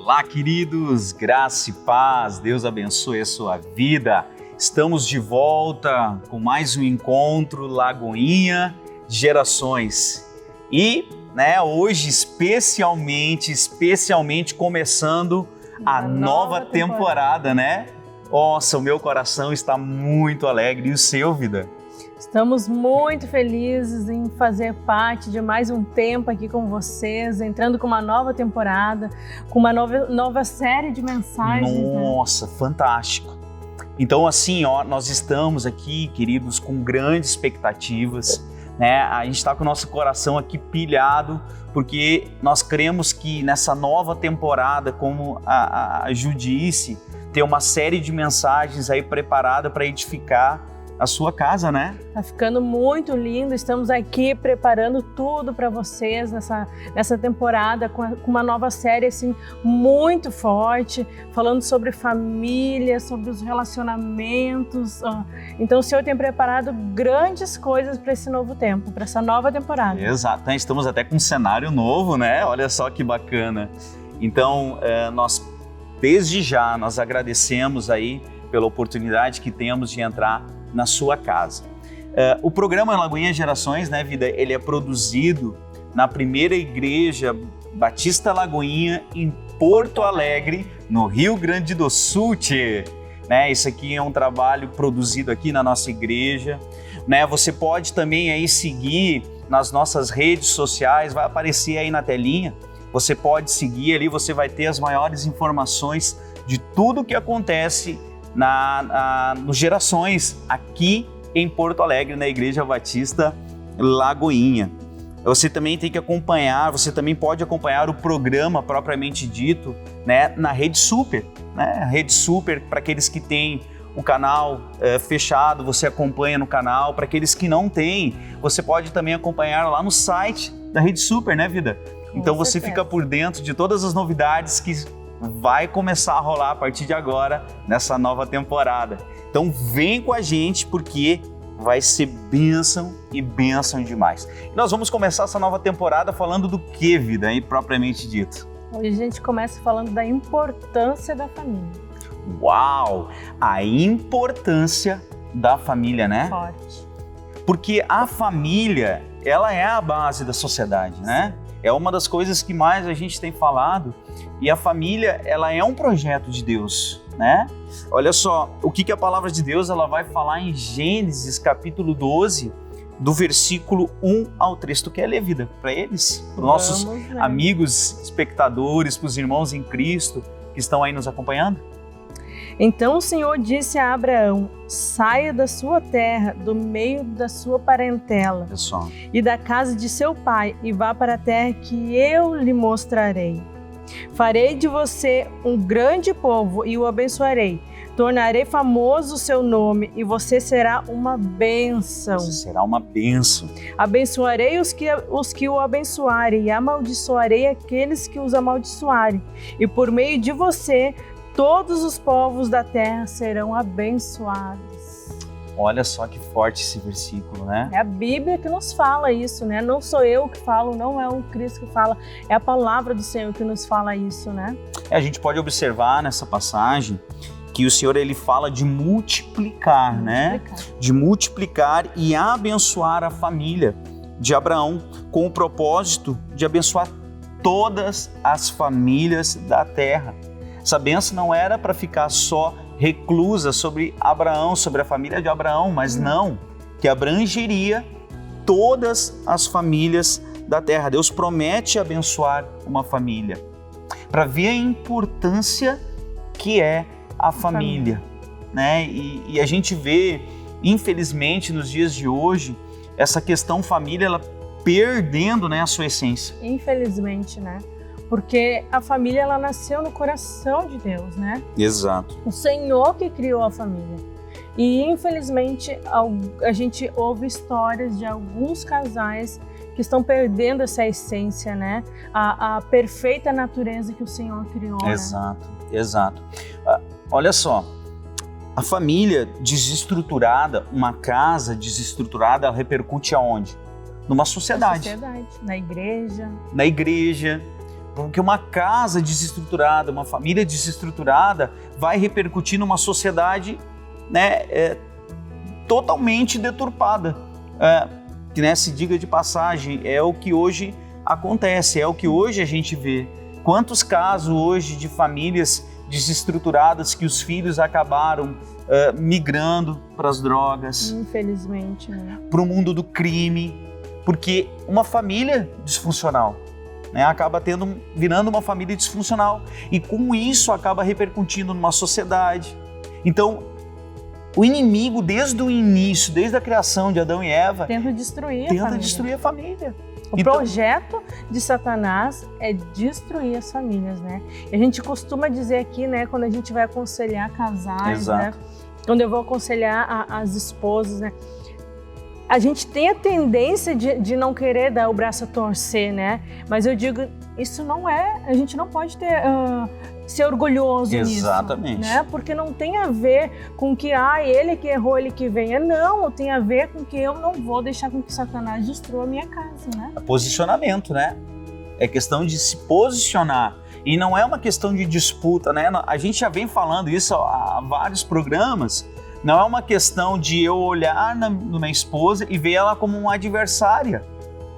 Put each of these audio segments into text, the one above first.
Olá, queridos, graça e paz, Deus abençoe a sua vida. Estamos de volta com mais um encontro Lagoinha de Gerações. E, hoje especialmente começando a nova temporada, né? Nossa, o meu coração está muito alegre. E o seu, vida? Estamos muito felizes em fazer parte de mais um tempo aqui com vocês, entrando com uma nova temporada, com uma nova série de mensagens. Nossa, né? Fantástico! Então, assim, nós estamos aqui, queridos, com grandes expectativas, né? A gente está com o nosso coração aqui pilhado, porque nós cremos que nessa nova temporada, como a Ju disse, tem uma série de mensagens aí preparada para edificar a sua casa, né? Tá ficando muito lindo, estamos aqui preparando tudo para vocês nessa temporada com uma nova série assim muito forte, falando sobre família, sobre os relacionamentos. Então o Senhor tem preparado grandes coisas para esse novo tempo, para essa nova temporada. Exato, estamos até com um cenário novo, né? Olha só que bacana. Então nós desde já nós agradecemos aí pela oportunidade que temos de entrar na sua casa. O programa Lagoinha Gerações, né, vida? Ele é produzido na primeira igreja Batista Lagoinha em Porto Alegre, no Rio Grande do Sul, né? Isso aqui é um trabalho produzido aqui na nossa igreja, né? Você pode também aí seguir nas nossas redes sociais, vai aparecer aí na telinha. Você pode seguir ali, você vai ter as maiores informações de tudo que acontece nos Gerações, aqui em Porto Alegre, na Igreja Batista Lagoinha. Você também tem que acompanhar, você também pode acompanhar o programa propriamente dito, né, na Rede Super, né? A Rede Super, para aqueles que têm o canal fechado, você acompanha no canal. Para aqueles que não têm, você pode também acompanhar lá no site da Rede Super, né, vida? Então você fica por dentro de todas as novidades que vai começar a rolar a partir de agora, nessa nova temporada. Então vem com a gente, porque vai ser bênção e bênção demais. E nós vamos começar essa nova temporada falando do que, vida, aí propriamente dito? Hoje a gente começa falando da importância da família. Uau! A importância da família, né? Forte. Porque a família, ela é a base da sociedade, né? É uma das coisas que mais a gente tem falado. E a família, ela é um projeto de Deus, né? Olha só, o que a palavra de Deus ela vai falar em Gênesis capítulo 12, do versículo 1 ao 3. Tu quer ler, vida, para eles? Para os nossos amigos, espectadores, para os irmãos em Cristo que estão aí nos acompanhando? Então o Senhor disse a Abraão: saia da sua terra, do meio da sua parentela e da casa de seu pai, e vá para a terra que eu lhe mostrarei. Farei de você um grande povo e o abençoarei. Tornarei famoso o seu nome e você será uma bênção. Você será uma bênção. Abençoarei os que o abençoarem e amaldiçoarei aqueles que os amaldiçoarem. E por meio de você, todos os povos da terra serão abençoados. Olha só que forte esse versículo, né? É a Bíblia que nos fala isso, né? Não sou eu que falo, não é o Cristo que fala, é a palavra do Senhor que nos fala isso, né? A gente pode observar nessa passagem que o Senhor ele fala de multiplicar, né? De multiplicar e abençoar a família de Abraão, com o propósito de abençoar todas as famílias da terra. Essa bênção não era para ficar só reclusa sobre Abraão, sobre a família de Abraão, mas não, que abrangeria todas as famílias da terra. Deus promete abençoar uma família, para ver a importância que é a família, né? E a gente vê, infelizmente, nos dias de hoje, essa questão família, ela perdendo, né, a sua essência. Infelizmente, né? Porque a família, ela nasceu no coração de Deus, né? Exato. O Senhor que criou a família. E, infelizmente, a gente ouve histórias de alguns casais que estão perdendo essa essência, né? A perfeita natureza que o Senhor criou. Exato, né? Exato. Olha só, a família desestruturada, uma casa desestruturada, ela repercute aonde? Numa sociedade. Na igreja. Na igreja. Porque uma casa desestruturada, uma família desestruturada vai repercutir numa sociedade, né, totalmente deturpada. Que, né, se diga de passagem, é o que hoje acontece, é o que hoje a gente vê. Quantos casos hoje de famílias desestruturadas que os filhos acabaram migrando para as drogas, infelizmente, né? Para o mundo do crime, porque uma família disfuncional, né, acaba virando uma família disfuncional e com isso acaba repercutindo numa sociedade. Então, o inimigo desde o início, desde a criação de Adão e Eva, tenta destruir a família. O projeto de Satanás é destruir as famílias, né? E a gente costuma dizer aqui, né, quando a gente vai aconselhar casais, né? Quando eu vou aconselhar as esposas, né? A gente tem a tendência de não querer dar o braço a torcer, né? Mas eu digo, isso não é... A gente não pode ser orgulhoso nisso. Exatamente. Né? Porque não tem a ver com que, ele que errou, ele que venha. Não, tem a ver com que eu não vou deixar com que Satanás destrua a minha casa, né? É posicionamento, né? É questão de se posicionar. E não é uma questão de disputa, né? A gente já vem falando isso há vários programas. Não é uma questão de eu olhar na minha esposa e ver ela como uma adversária.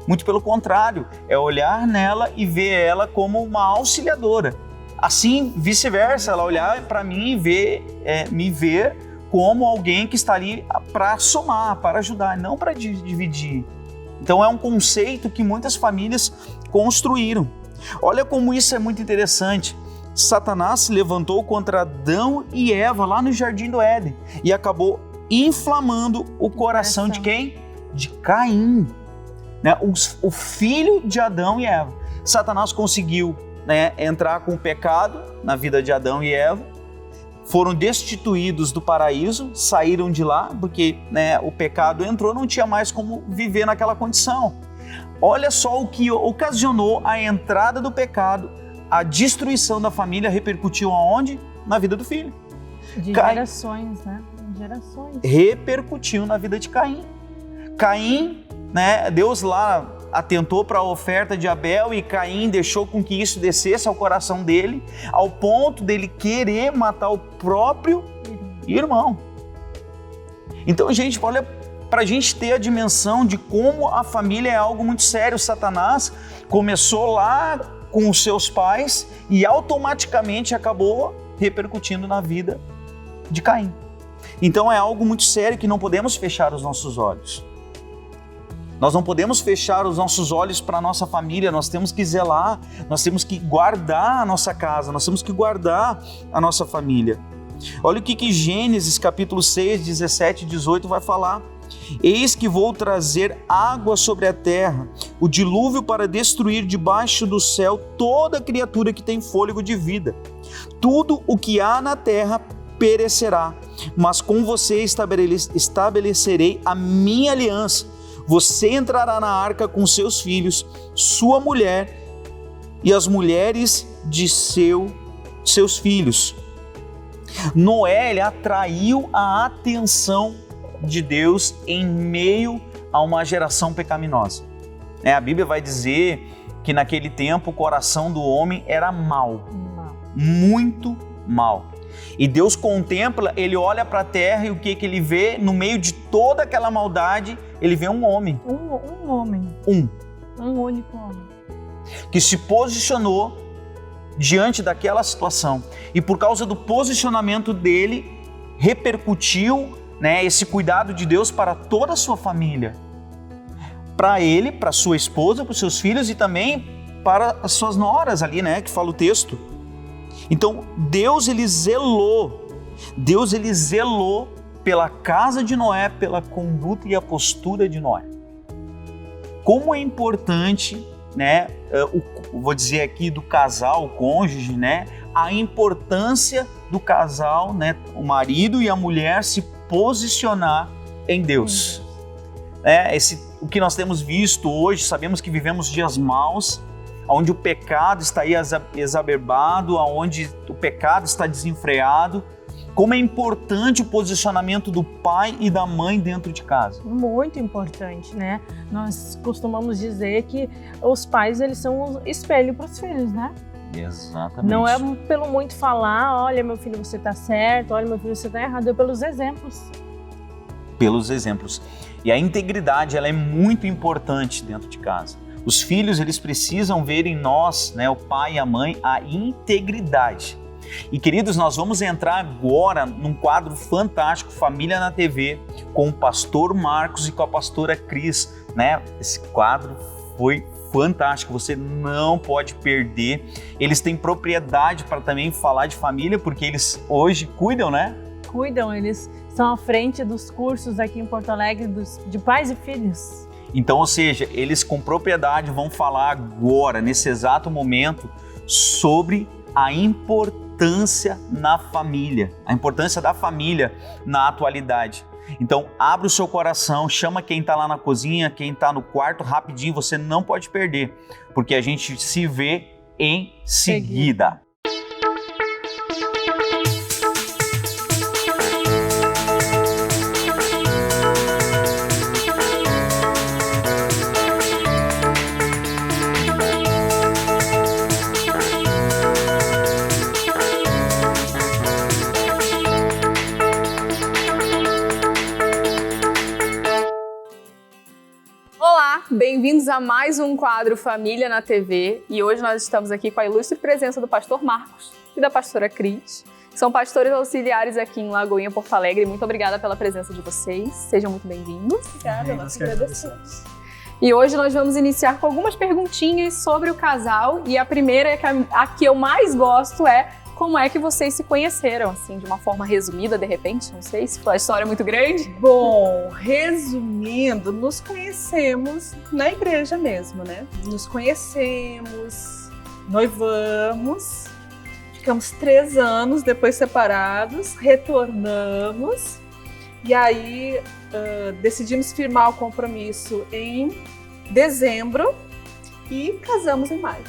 Muito pelo contrário, é olhar nela e ver ela como uma auxiliadora. Assim, vice-versa, ela olhar para mim e me ver como alguém que está ali para somar, para ajudar, não para dividir. Então é um conceito que muitas famílias construíram. Olha como isso é muito interessante. Satanás se levantou contra Adão e Eva lá no Jardim do Éden e acabou inflamando o coração de quem? De Caim, né? O filho de Adão e Eva. Satanás conseguiu, né, entrar com o pecado na vida de Adão e Eva, foram destituídos do paraíso, saíram de lá porque, né, o pecado entrou, não tinha mais como viver naquela condição. Olha só o que ocasionou a entrada do pecado. A destruição da família repercutiu aonde? Na vida do filho. De gerações, né? Gerações. Repercutiu na vida de Caim. Caim, né? Deus lá atentou para a oferta de Abel e Caim deixou com que isso descesse ao coração dele, ao ponto dele querer matar o próprio irmão. Então, gente, olha, para a gente ter a dimensão de como a família é algo muito sério. Satanás começou lá com os seus pais e automaticamente acabou repercutindo na vida de Caim. Então é algo muito sério que não podemos fechar os nossos olhos. Nós não podemos fechar os nossos olhos para a nossa família, nós temos que zelar, nós temos que guardar a nossa casa, nós temos que guardar a nossa família. Olha o que Gênesis capítulo 6, 17 e 18 vai falar. Eis que vou trazer água sobre a terra, o dilúvio para destruir debaixo do céu toda criatura que tem fôlego de vida. Tudo o que há na terra perecerá, mas com você estabelecerei a minha aliança. Você entrará na arca com seus filhos, sua mulher e as mulheres de seus filhos. Noé, ele atraiu a atenção de Deus em meio a uma geração pecaminosa. A Bíblia vai dizer que naquele tempo o coração do homem era mau, muito mau. E Deus contempla, ele olha para a terra e o que ele vê? No meio de toda aquela maldade, ele vê um homem. Um homem. Um único homem. Que se posicionou diante daquela situação. E por causa do posicionamento dele, repercutiu, né, esse cuidado de Deus para toda a sua família. Para ele, para sua esposa, para os seus filhos e também para as suas noras ali, né, que fala o texto. Então, Deus ele zelou pela casa de Noé, pela conduta e a postura de Noé. Como é importante, né, vou dizer aqui do casal, o cônjuge, né, a importância do casal, né, o marido e a mulher se posicionar em Deus. O que nós temos visto hoje, sabemos que vivemos dias maus, onde o pecado está aí exacerbado, onde o pecado está desenfreado, como é importante o posicionamento do pai e da mãe dentro de casa. Muito importante, né? Nós costumamos dizer que os pais, eles são um espelho para os filhos, né? Exatamente. Não é pelo muito falar, olha meu filho, você está certo, olha meu filho, você está errado, é pelos exemplos. Pelos exemplos. E a integridade, ela é muito importante dentro de casa. Os filhos, eles precisam ver em nós, né, o pai e a mãe, a integridade. E queridos, nós vamos entrar agora num quadro fantástico, Família na TV, com o pastor Marcos e com a pastora Cris, né? Esse quadro foi fantástico, você não pode perder. Eles têm propriedade para também falar de família, porque eles hoje cuidam, né? Cuidam, eles são à frente dos cursos aqui em Porto Alegre de pais e filhos. Então, ou seja, eles com propriedade vão falar agora, nesse exato momento, sobre a importância na família, a importância da família na atualidade. Então, abre o seu coração, chama quem está lá na cozinha, quem está no quarto, rapidinho, você não pode perder, porque a gente se vê em seguida. Bem-vindos a mais um quadro Família na TV e hoje nós estamos aqui com a ilustre presença do pastor Marcos e da pastora Cris, que são pastores auxiliares aqui em Lagoinha, Porto Alegre. Muito obrigada pela presença de vocês, sejam muito bem-vindos. Obrigada, nós que agradecemos. E hoje nós vamos iniciar com algumas perguntinhas sobre o casal e a primeira, a que eu mais gosto, é como é que vocês se conheceram, assim, de uma forma resumida, de repente? Não sei se foi a história muito grande. Bom, resumindo, nos conhecemos na igreja mesmo, né? Nos conhecemos, noivamos, ficamos 3 anos depois separados, retornamos e aí decidimos firmar o compromisso em dezembro e casamos em maio.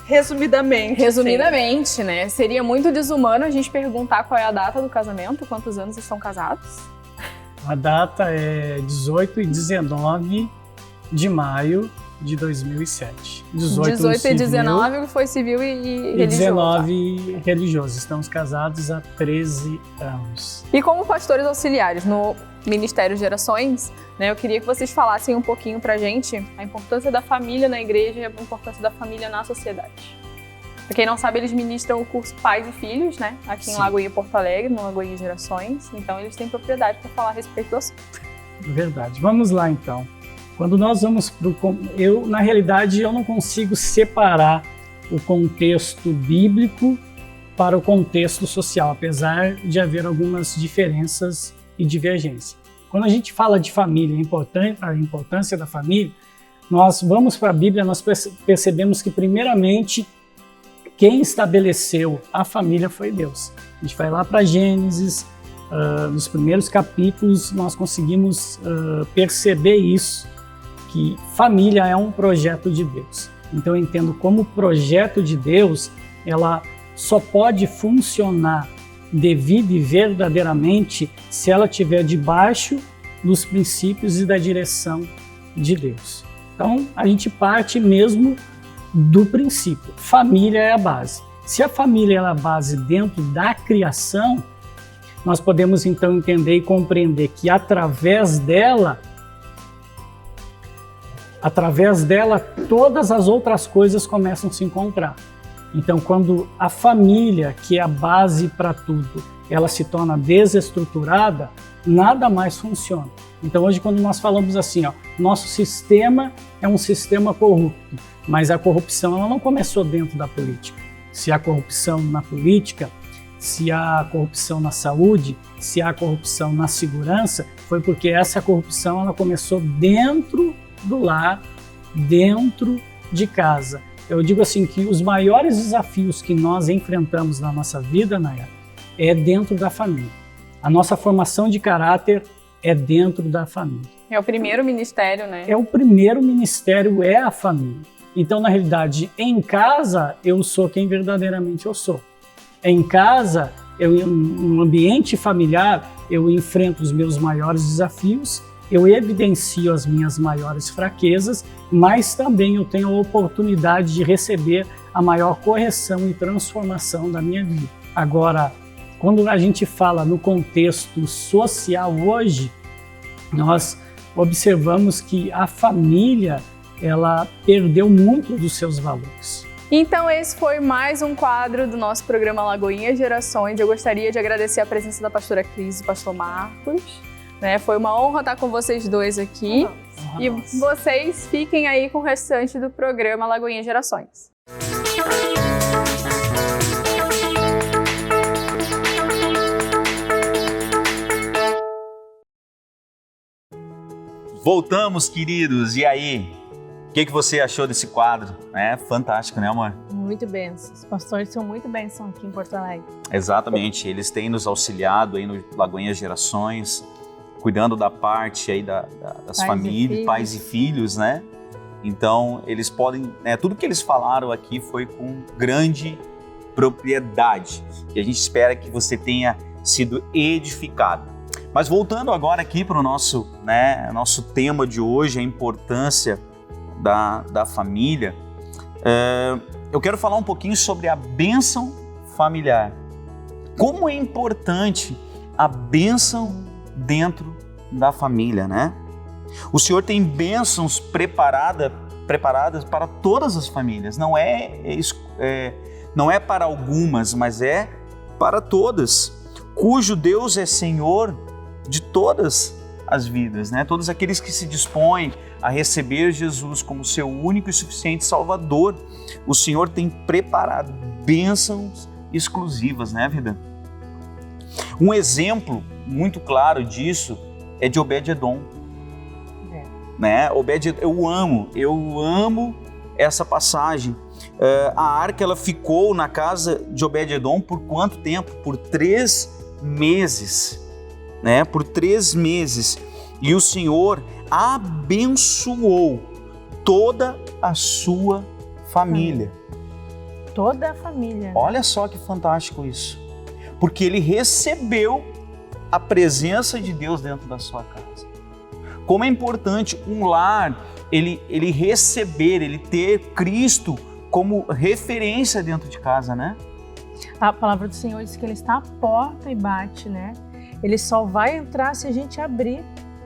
Resumidamente, né? Seria muito desumano a gente perguntar qual é a data do casamento, quantos anos estão casados? A data é 18 e 19 de maio de 2007. 18 e 19 foi civil e religioso. E 19 religioso. Estamos casados há 13 anos. E como pastores auxiliares no Ministério Gerações, né, eu queria que vocês falassem um pouquinho pra gente a importância da família na igreja e a importância da família na sociedade. Pra quem não sabe, eles ministram o curso Pais e Filhos, né, aqui em Lagoinha, Porto Alegre, no Lagoinha Gerações. Então, eles têm propriedade para falar a respeito do assunto. Verdade. Vamos lá, então. Quando nós vamos na realidade, eu não consigo separar o contexto bíblico para o contexto social, apesar de haver algumas diferenças e divergência. Quando a gente fala de família, a importância da família, nós vamos para a Bíblia, nós percebemos que primeiramente quem estabeleceu a família foi Deus. A gente vai lá para Gênesis, nos primeiros capítulos nós conseguimos perceber isso, que família é um projeto de Deus. Então eu entendo como projeto de Deus, ela só pode funcionar devida e verdadeiramente se ela estiver debaixo dos princípios e da direção de Deus. Então, a gente parte mesmo do princípio. Família é a base. Se a família é a base dentro da criação, nós podemos então entender e compreender que através dela, todas as outras coisas começam a se encontrar. Então, quando a família, que é a base para tudo, ela se torna desestruturada, nada mais funciona. Então, hoje, quando nós falamos assim, nosso sistema é um sistema corrupto, mas a corrupção ela não começou dentro da política. Se há corrupção na política, se há corrupção na saúde, se há corrupção na segurança, foi porque essa corrupção ela começou dentro do lar, dentro de casa. Eu digo assim que os maiores desafios que nós enfrentamos na nossa vida, Nayara, é dentro da família. A nossa formação de caráter é dentro da família. É o primeiro ministério, né? O primeiro ministério é a família. Então, na realidade, em casa, eu sou quem verdadeiramente eu sou. Em casa, no ambiente familiar, eu enfrento os meus maiores desafios, eu evidencio as minhas maiores fraquezas, mas também eu tenho a oportunidade de receber a maior correção e transformação da minha vida. Agora, quando a gente fala no contexto social hoje, nós observamos que a família, ela perdeu muito dos seus valores. Então esse foi mais um quadro do nosso programa Lagoinha Gerações. Eu gostaria de agradecer a presença da pastora Cris e do pastor Marcos. Foi uma honra estar com vocês dois aqui. E vocês fiquem aí com o restante do programa Lagoinha Gerações. Voltamos, queridos. E aí? O que você achou desse quadro? É fantástico, né, amor? Muito bênção. Os pastores são muito bênção aqui em Porto Alegre. Exatamente. Eles têm nos auxiliado aí no Lagoinha Gerações, cuidando da parte aí das famílias, pais e filhos, né? Então, eles podem... tudo que eles falaram aqui foi com grande propriedade. E a gente espera que você tenha sido edificado. Mas voltando agora aqui para o nosso tema de hoje, a importância da família, eu quero falar um pouquinho sobre a bênção familiar. Como é importante a bênção dentro da família, né? O Senhor tem bênçãos preparadas para todas as famílias. Não é para algumas, mas é para todas, cujo Deus é Senhor de todas as vidas, né? Todos aqueles que se dispõem a receber Jesus como seu único e suficiente Salvador, o Senhor tem preparado bênçãos exclusivas, né, vida? Um exemplo muito claro disso é de Obed-Edom. Né? Eu amo essa passagem. A arca ela ficou na casa de Obed-Edom por quanto tempo? Por 3 meses. Né? Por 3 meses. E o Senhor abençoou toda a sua família. Toda a família. Olha só que fantástico isso. Porque ele recebeu a presença de Deus dentro da sua casa. Como é importante um lar, ele receber, ele ter Cristo como referência dentro de casa, né? A palavra do Senhor diz que Ele está à porta e bate, né? Ele só vai entrar se a gente abrir.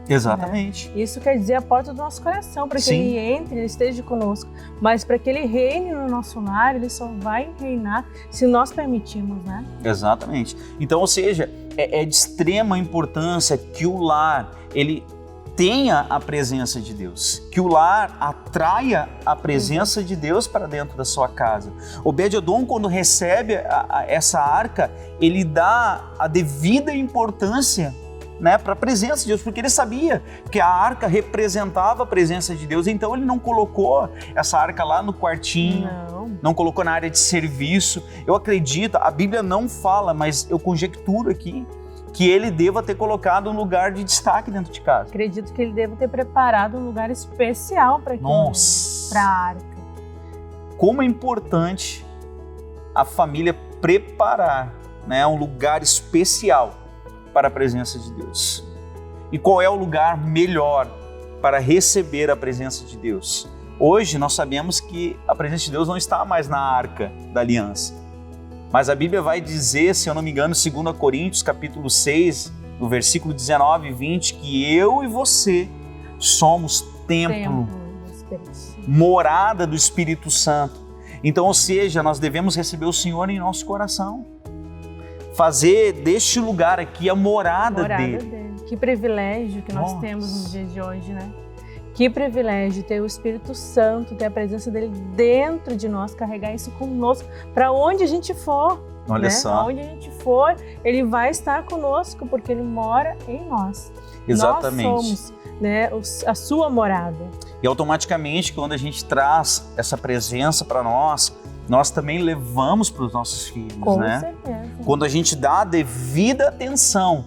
Exatamente. Né? Isso quer dizer a porta do nosso coração, para que Sim. Ele entre, Ele esteja conosco. Mas para que Ele reine no nosso lar, Ele só vai reinar se nós permitirmos, né? Exatamente. Então, ou seja, é de extrema importância que o lar, ele tenha a presença de Deus, que o lar atraia a presença de Deus para dentro da sua casa. Obed-Edom, quando recebe essa arca, ele dá a devida importância, né, para a presença de Deus, porque ele sabia que a arca representava a presença de Deus, então ele não colocou essa arca lá no quartinho, não colocou na área de serviço. Eu acredito, a Bíblia não fala, mas eu conjecturo aqui, que ele deva ter colocado um lugar de destaque dentro de casa. Acredito que ele deva ter preparado um lugar especial para a arca. Como é importante a família preparar, né, um lugar especial para a presença de Deus. E qual é o lugar melhor para receber a presença de Deus? Hoje nós sabemos que a presença de Deus não está mais na arca da aliança. Mas a Bíblia vai dizer, se eu não me engano, 2 Coríntios, capítulo 6, no versículo 19 e 20, que eu e você somos templo, morada do Espírito Santo. Então, ou seja, nós devemos receber o Senhor em nosso coração. Fazer deste lugar aqui a morada dele. Que privilégio que nós temos no dia de hoje, né? Que privilégio ter o Espírito Santo, ter a presença dele dentro de nós, carregar isso conosco, para onde a gente for. Olha só. Onde a gente for, ele vai estar conosco, porque ele mora em nós. Exatamente. Nós somos, né, a sua morada. E automaticamente, quando a gente traz essa presença para nós também levamos para os nossos filhos, Com né? certeza. Quando a gente dá a devida atenção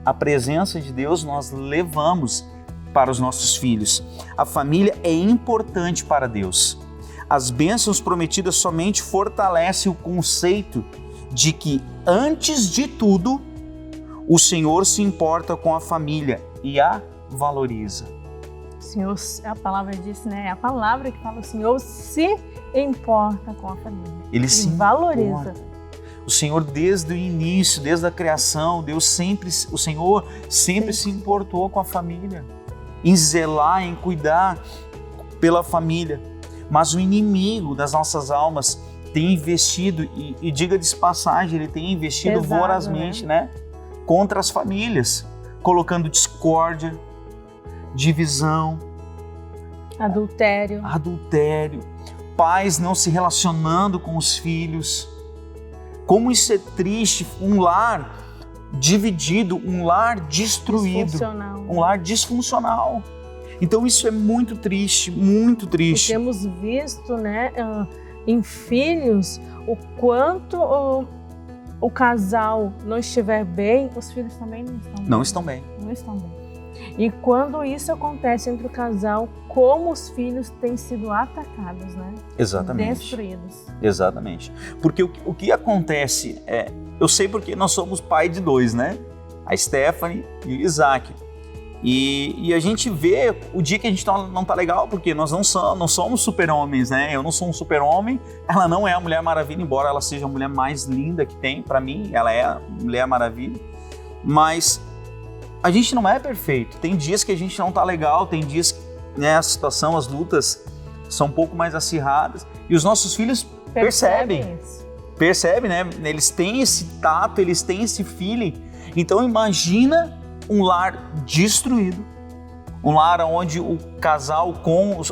à presença de Deus, nós levamos para os nossos filhos. A família é importante para Deus. As bênçãos prometidas somente fortalecem o conceito de que, antes de tudo, o Senhor se importa com a família e a valoriza. O Senhor, a palavra diz, né? É a palavra que fala, o Senhor se importa com a família. Ele se valoriza. Importa. O Senhor, desde o início, desde a criação, o Senhor sempre se importou com a família, em zelar, em cuidar pela família. Mas o inimigo das nossas almas tem investido, e diga de passagem, ele tem investido vorazmente, né? Contra as famílias, colocando discórdia, divisão, adultério, pais não se relacionando com os filhos. Como isso é triste, um lar dividido, um lar destruído, um lar disfuncional. Então isso é muito triste, muito triste. E temos visto, né, em filhos, o quanto o casal não estiver bem, os filhos também não estão bem. Não estão bem. E quando isso acontece entre o casal, como os filhos têm sido atacados, né? Exatamente. Destruídos. Exatamente. Porque o que acontece eu sei porque nós somos pai de dois, né? A Stephanie e o Isaac. E a gente vê o dia que a gente não tá legal, porque nós não somos super-homens, né? Eu não sou um super-homem, ela não é a Mulher Maravilha, embora ela seja a mulher mais linda que tem, para mim, ela é a Mulher Maravilha. Mas a gente não é perfeito. Tem dias que a gente não tá legal, tem dias que, né, a situação, as lutas são um pouco mais acirradas. E os nossos filhos percebem, né? Eles têm esse tato, eles têm esse feeling. Então imagina um lar destruído, um lar onde o casal,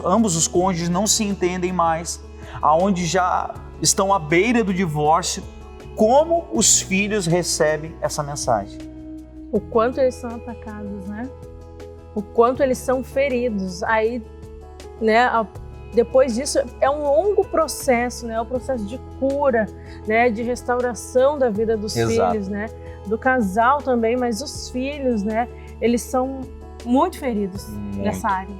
ambos os cônjuges não se entendem mais, aonde já estão à beira do divórcio. Como os filhos recebem essa mensagem? O quanto eles são atacados, né? O quanto eles são feridos. Aí, né, depois disso, é um longo processo, né? É um processo de cura, né? De restauração da vida dos filhos, né? Do casal também, mas os filhos, né? Eles são muito feridos nessa área.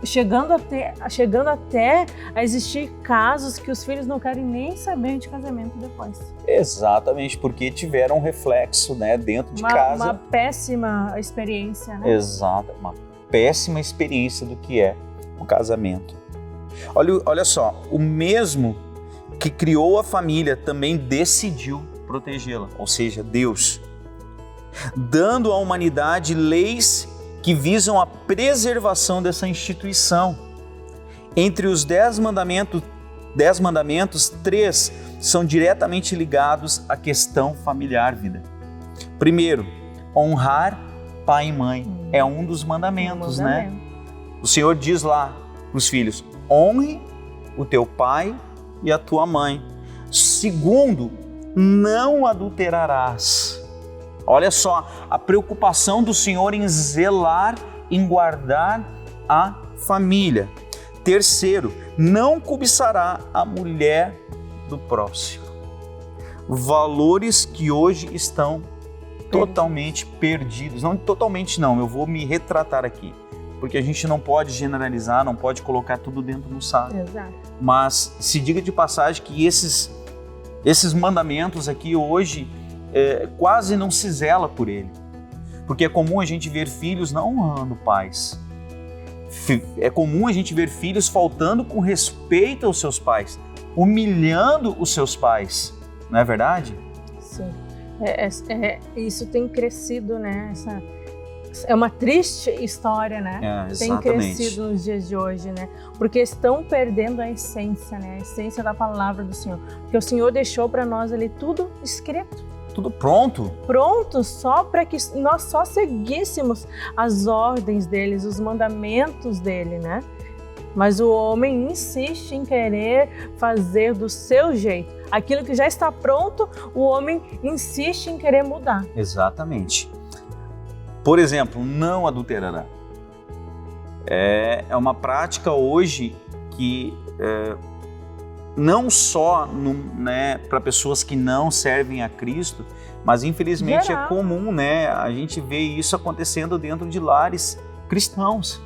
Chegando até a existir casos que os filhos não querem nem saber de casamento depois. Exatamente, porque tiveram um reflexo, né, dentro de casa. Uma péssima experiência, né? Exato, uma péssima experiência do que é o casamento. Olha só, o mesmo que criou a família também decidiu protegê-la, ou seja, Deus, dando à humanidade leis que visam a preservação dessa instituição. Entre os 10 mandamentos, 3 são diretamente ligados à questão familiar, vida. Primeiro, honrar pai e mãe é um dos mandamentos, né? O Senhor diz lá para os filhos: honre o teu pai e a tua mãe. Segundo, não adulterarás. Olha só, a preocupação do Senhor em zelar, em guardar a família. Terceiro, não cobiçará a mulher do próximo. Valores que hoje estão totalmente perdidos. Não totalmente não, eu vou me retratar aqui. Porque a gente não pode generalizar, não pode colocar tudo dentro do saco. Exato. Mas se diga de passagem que esses mandamentos aqui hoje quase não se zela por ele. Porque é comum a gente ver filhos não honrando pais. É comum a gente ver filhos faltando com respeito aos seus pais, humilhando os seus pais. Não é verdade? Sim. Isso tem crescido, né? É uma triste história, né? Tem crescido nos dias de hoje, né? Porque estão perdendo a essência, né? A essência da palavra do Senhor. Porque o Senhor deixou para nós ali tudo escrito. Tudo pronto. Pronto, só para que nós só seguíssemos as ordens deles, os mandamentos dele, né? Mas o homem insiste em querer fazer do seu jeito. Aquilo que já está pronto, o homem insiste em querer mudar. Exatamente. Por exemplo, não adulterará. É uma prática hoje que não só para pessoas que não servem a Cristo, mas infelizmente é comum, né, a gente vê isso acontecendo dentro de lares cristãos.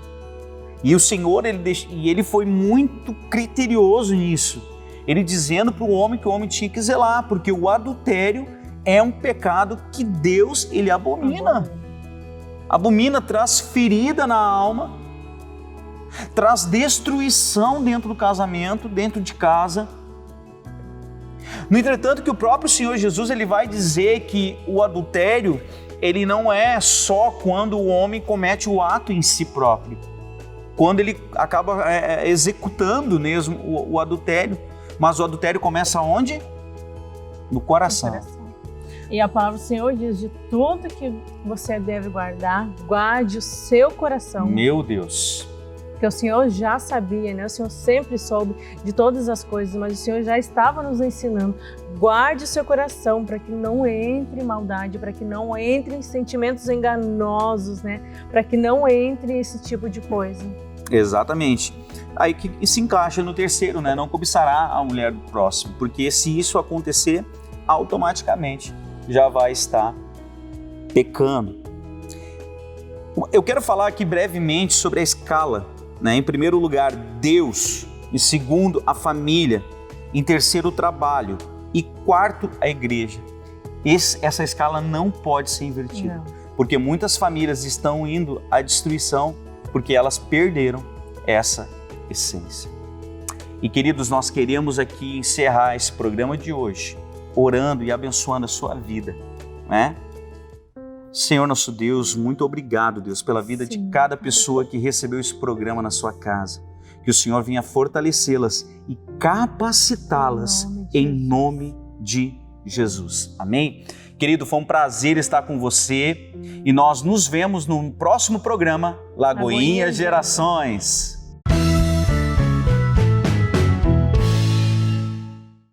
E o Senhor, ele foi muito criterioso nisso. Ele dizendo para o homem que o homem tinha que zelar, porque o adultério é um pecado que Deus, ele abomina. Abomina, traz ferida na alma, traz destruição dentro do casamento, dentro de casa. No entretanto, que o próprio Senhor Jesus, ele vai dizer que o adultério, ele não é só quando o homem comete o ato em si próprio, quando ele acaba executando mesmo o adultério, mas o adultério começa onde? No coração. E a palavra do Senhor diz, de tudo que você deve guardar, guarde o seu coração. Meu Deus! Porque o Senhor já sabia, né? O Senhor sempre soube de todas as coisas, mas o Senhor já estava nos ensinando. Guarde o seu coração para que não entre maldade, para que não entre sentimentos enganosos, né? Para que não entre esse tipo de coisa. Exatamente. Aí que se encaixa no terceiro, né? Não cobiçará a mulher do próximo, porque se isso acontecer, automaticamente já vai estar pecando. Eu quero falar aqui brevemente sobre a escala, né? Em primeiro lugar, Deus. Em segundo, a família. Em terceiro, o trabalho. E quarto, a igreja. Essa escala não pode ser invertida. Não. Porque muitas famílias estão indo à destruição porque elas perderam essa essência. E queridos, nós queremos aqui encerrar esse programa de hoje orando e abençoando a sua vida, né? Senhor nosso Deus, muito obrigado, Deus, pela vida de cada pessoa que recebeu esse programa na sua casa. Que o Senhor venha fortalecê-las e capacitá-las em nome de Jesus. Amém? Querido, foi um prazer estar com você e nós nos vemos no próximo programa Lagoinha Gerações.